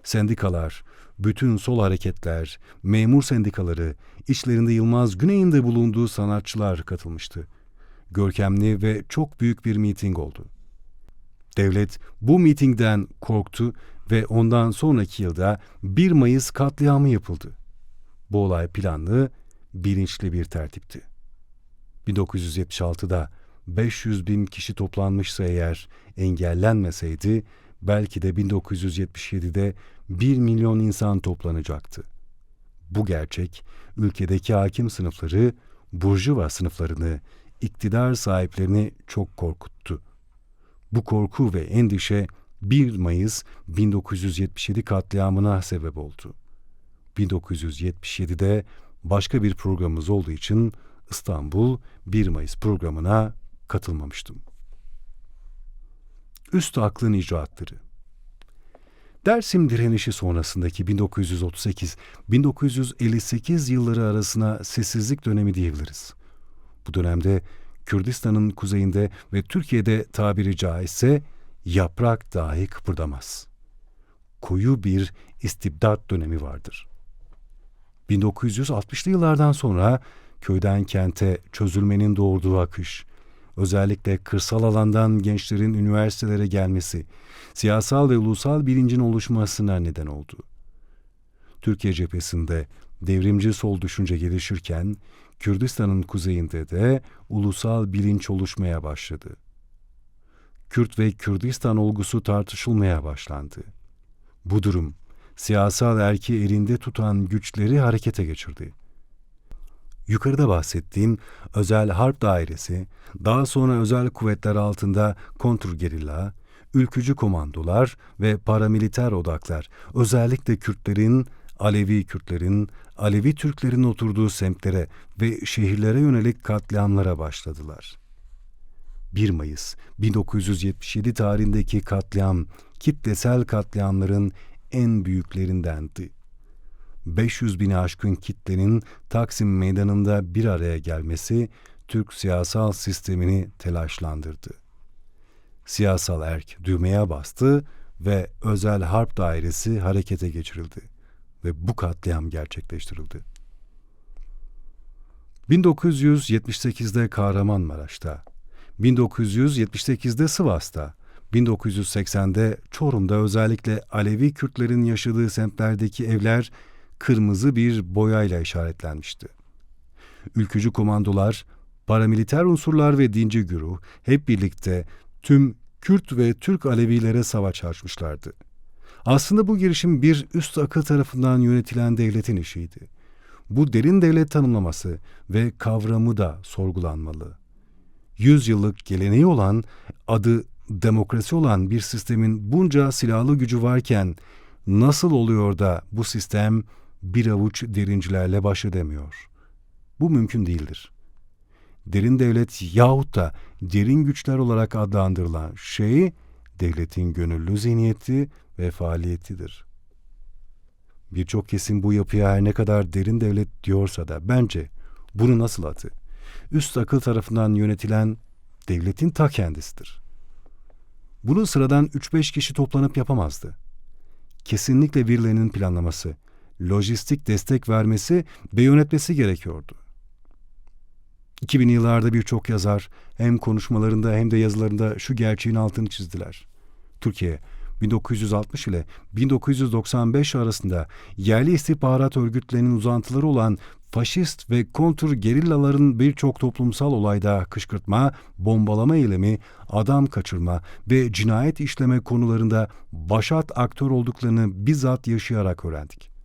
Sendikalar, bütün sol hareketler, memur sendikaları, içlerinde Yılmaz Güney'in de bulunduğu sanatçılar katılmıştı. Görkemli ve çok büyük bir miting oldu. Devlet bu mitingden korktu ve ondan sonraki yılda 1 Mayıs katliamı yapıldı. Bu olay planlı, bilinçli bir tertipti. 1976'da 500 bin kişi toplanmışsa eğer engellenmeseydi, belki de 1977'de 1 milyon insan toplanacaktı. Bu gerçek, ülkedeki hakim sınıfları, burjuva sınıflarını, iktidar sahiplerini çok korkuttu. Bu korku ve endişe 1 Mayıs 1977 katliamına sebep oldu. 1977'de başka bir programımız olduğu için İstanbul 1 Mayıs programına katılmamıştım. Üst aklın icraatları. Dersim direnişi sonrasındaki 1938-1958 yılları arasına sessizlik dönemi diyebiliriz. Bu dönemde Kürdistan'ın kuzeyinde ve Türkiye'de tabiri caizse yaprak dahi kıpırdamaz. Koyu bir istibdat dönemi vardır. 1960'lı yıllardan sonra köyden kente çözülmenin doğurduğu akış, özellikle kırsal alandan gençlerin üniversitelere gelmesi, siyasal ve ulusal bilincin oluşmasına neden oldu. Türkiye cephesinde devrimci sol düşünce gelişirken, Kürdistan'ın kuzeyinde de ulusal bilinç oluşmaya başladı. Kürt ve Kürdistan olgusu tartışılmaya başlandı. Bu durum, siyasal erki elinde tutan güçleri harekete geçirdi. Yukarıda bahsettiğim özel harp dairesi, daha sonra özel kuvvetler altında kontrgerilla, ülkücü komandolar ve paramiliter odaklar, özellikle Kürtlerin, Alevi Türklerin oturduğu semtlere ve şehirlere yönelik katliamlara başladılar. 1 Mayıs 1977 tarihindeki katliam, kitlesel katliamların en büyüklerindendi. 500 bini aşkın kitlenin Taksim Meydanı'nda bir araya gelmesi Türk siyasal sistemini telaşlandırdı. Siyasal erk düğmeye bastı ve özel harp dairesi harekete geçirildi ve bu katliam gerçekleştirildi. 1978'de Kahramanmaraş'ta, 1978'de Sivas'ta, 1980'de Çorum'da özellikle Alevi Kürtlerin yaşadığı semtlerdeki evler kırmızı bir boyayla işaretlenmişti. Ülkücü komandolar, paramiliter unsurlar ve dinci güruh hep birlikte tüm Kürt ve Türk Alevilere savaş açmışlardı. Aslında bu girişim bir üst akıl tarafından yönetilen devletin işiydi. Bu derin devlet tanımlaması ve kavramı da sorgulanmalı. 100 yıllık geleneği olan, adı demokrasi olan bir sistemin bunca silahlı gücü varken nasıl oluyor da bu sistem bir avuç derincilerle baş edemiyor? Bu mümkün değildir. Derin devlet yahut da derin güçler olarak adlandırılan şey devletin gönüllü zihniyeti ve faaliyetidir. Birçok kesim bu yapıya her ne kadar derin devlet diyorsa da bence bunu nasıl adı? Üst akıl tarafından yönetilen devletin ta kendisidir. Bunu sıradan 3-5 kişi toplanıp yapamazdı. Kesinlikle birilerinin planlaması, lojistik destek vermesi ve yönetmesi gerekiyordu. 2000'li yıllarda birçok yazar hem konuşmalarında hem de yazılarında şu gerçeğin altını çizdiler. Türkiye 1960 ile 1995 arasında yerli istihbarat örgütlerinin uzantıları olan faşist ve kontrgerillaların birçok toplumsal olayda kışkırtma, bombalama eylemi, adam kaçırma ve cinayet işleme konularında başat aktör olduklarını bizzat yaşayarak öğrendik.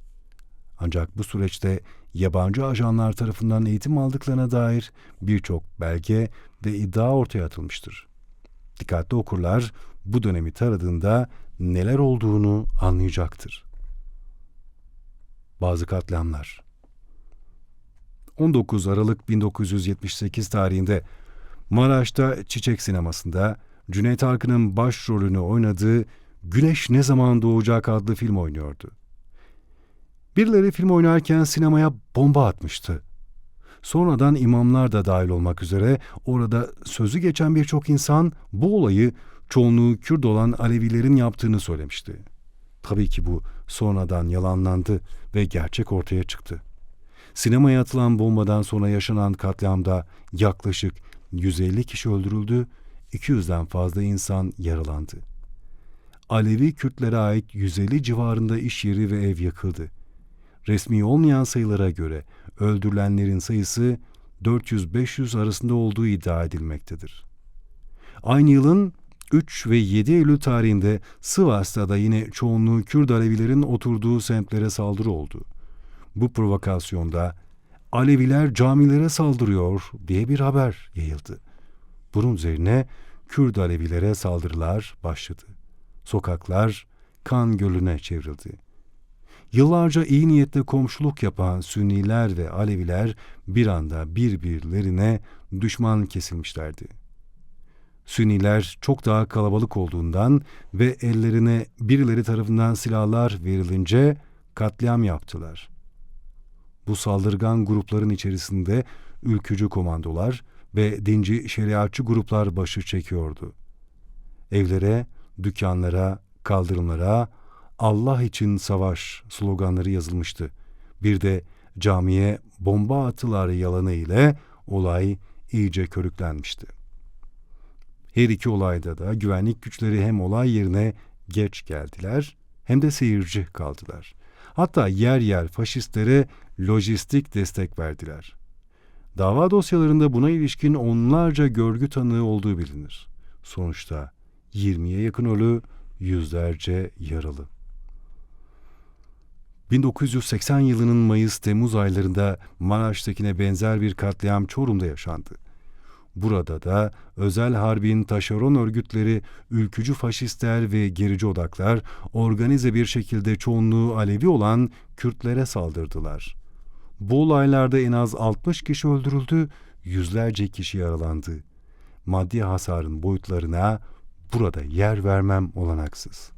Ancak bu süreçte yabancı ajanlar tarafından eğitim aldıklarına dair birçok belge ve iddia ortaya atılmıştır. Dikkatli okurlar bu dönemi taradığında neler olduğunu anlayacaktır. Bazı katliamlar. 19 Aralık 1978 tarihinde Maraş'ta Çiçek Sineması'nda Cüneyt Arkın'ın başrolünü oynadığı Güneş Ne Zaman Doğacak adlı film oynuyordu. Birileri film oynarken sinemaya bomba atmıştı. Sonradan imamlar da dahil olmak üzere orada sözü geçen birçok insan bu olayı çoğunluğu Kürt olan Alevilerin yaptığını söylemişti. Tabii ki bu sonradan yalanlandı ve gerçek ortaya çıktı. Sinemaya atılan bombadan sonra yaşanan katliamda yaklaşık 150 kişi öldürüldü, 200'den fazla insan yaralandı. Alevi Kürtlere ait 150 civarında iş yeri ve ev yakıldı. Resmi olmayan sayılara göre öldürülenlerin sayısı 400-500 arasında olduğu iddia edilmektedir. Aynı yılın 3 ve 7 Eylül tarihinde Sivas'ta da yine çoğunluğu Kürt Alevilerin oturduğu semtlere saldırı oldu. Bu provokasyonda Aleviler camilere saldırıyor diye bir haber yayıldı. Bunun üzerine Kürt Alevilere saldırılar başladı. Sokaklar kan gölüne çevrildi. Yıllarca iyi niyetle komşuluk yapan Sünniler ve Aleviler bir anda birbirlerine düşman kesilmişlerdi. Sünniler çok daha kalabalık olduğundan ve ellerine birileri tarafından silahlar verilince katliam yaptılar. Bu saldırgan grupların içerisinde ülkücü komandolar ve dinci şeriatçı gruplar başı çekiyordu. Evlere, dükkanlara, kaldırımlara Allah için savaş sloganları yazılmıştı. Bir de camiye bomba atılar yalanı ile olay iyice körüklenmişti. Her iki olayda da güvenlik güçleri hem olay yerine geç geldiler hem de seyirci kaldılar. Hatta yer yer faşistlere lojistik destek verdiler. Dava dosyalarında buna ilişkin onlarca görgü tanığı olduğu bilinir. Sonuçta 20'ye yakın ölü, yüzlerce yaralı. 1980 yılının Mayıs-Temmuz aylarında Maraş'takine benzer bir katliam Çorum'da yaşandı. Burada da özel harbin taşeron örgütleri, ülkücü faşistler ve gerici odaklar organize bir şekilde çoğunluğu Alevi olan Kürtlere saldırdılar. Bu olaylarda en az 60 kişi öldürüldü, yüzlerce kişi yaralandı. Maddi hasarın boyutlarına burada yer vermem olanaksız.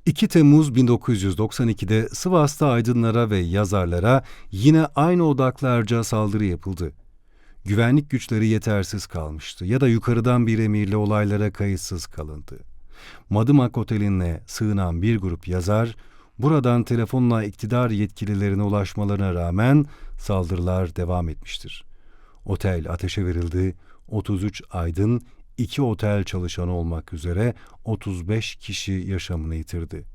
2 Temmuz 1992'de Sivas'ta aydınlara ve yazarlara yine aynı odaklarca saldırı yapıldı. Güvenlik güçleri yetersiz kalmıştı ya da yukarıdan bir emirle olaylara kayıtsız kalındı. Madımak Oteli'ne sığınan bir grup yazar, buradan telefonla iktidar yetkililerine ulaşmalarına rağmen saldırılar devam etmiştir. Otel ateşe verildi, 33 aydın, 2 otel çalışanı olmak üzere 35 kişi yaşamını yitirdi.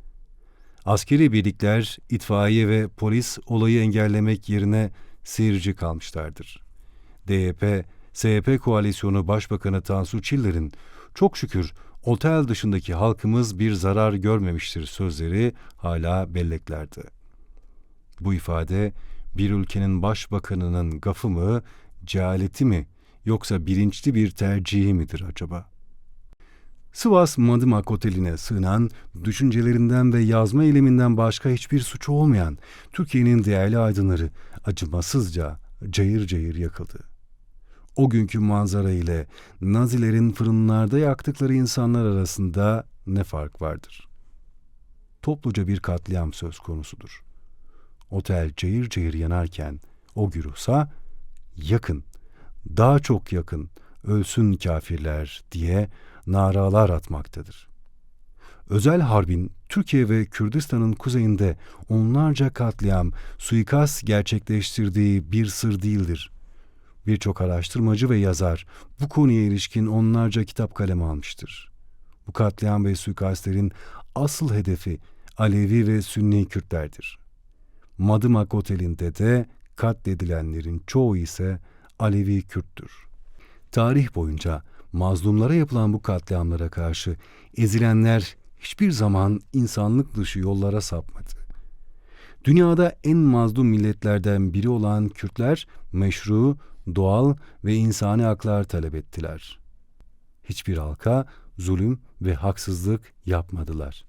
Askeri birlikler, itfaiye ve polis olayı engellemek yerine seyirci kalmışlardır. DYP, SHP koalisyonu Başbakanı Tansu Çiller'in "Çok şükür otel dışındaki halkımız bir zarar görmemiştir" sözleri hala belleklerde. Bu ifade bir ülkenin başbakanının gafı mı, cehaleti mi, yoksa bilinçli bir tercihi midir acaba? Sivas Madımak Oteli'ne sığınan, düşüncelerinden ve yazma eyleminden başka hiçbir suçu olmayan Türkiye'nin değerli aydınları acımasızca cayır cayır yakıldı. O günkü manzara ile Nazilerin fırınlarda yaktıkları insanlar arasında ne fark vardır? Topluca bir katliam söz konusudur. Otel cayır cayır yanarken o güruhsa "Yakın, daha çok yakın, ölsün kafirler" diye naralar atmaktadır. Özel harbin Türkiye ve Kürdistan'ın kuzeyinde onlarca katliam, suikast gerçekleştirdiği bir sır değildir. Birçok araştırmacı ve yazar bu konuya ilişkin onlarca kitap kaleme almıştır. Bu katliam ve suikastlerin asıl hedefi Alevi ve Sünni Kürtlerdir. Madımak Oteli'nde de katledilenlerin çoğu ise Alevi Kürttür. Tarih boyunca mazlumlara yapılan bu katliamlara karşı ezilenler hiçbir zaman insanlık dışı yollara sapmadı. Dünyada en mazlum milletlerden biri olan Kürtler meşru, doğal ve insani haklar talep ettiler. Hiçbir halka zulüm ve haksızlık yapmadılar.